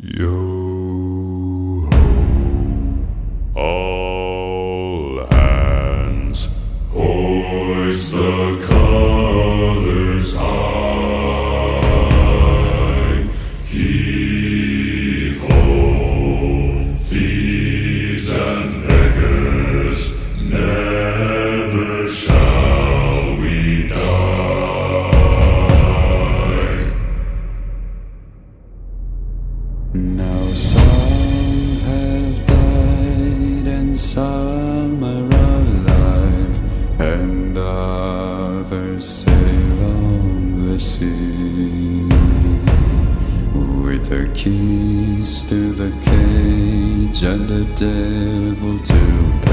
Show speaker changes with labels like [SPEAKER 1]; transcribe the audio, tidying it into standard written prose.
[SPEAKER 1] Yo ho, all hands, hoist the colors high. Heave ho, thieves and beggars, never shall we die. Now some have died and some are alive, and others sail on the sea with the keys to the cage and the devil to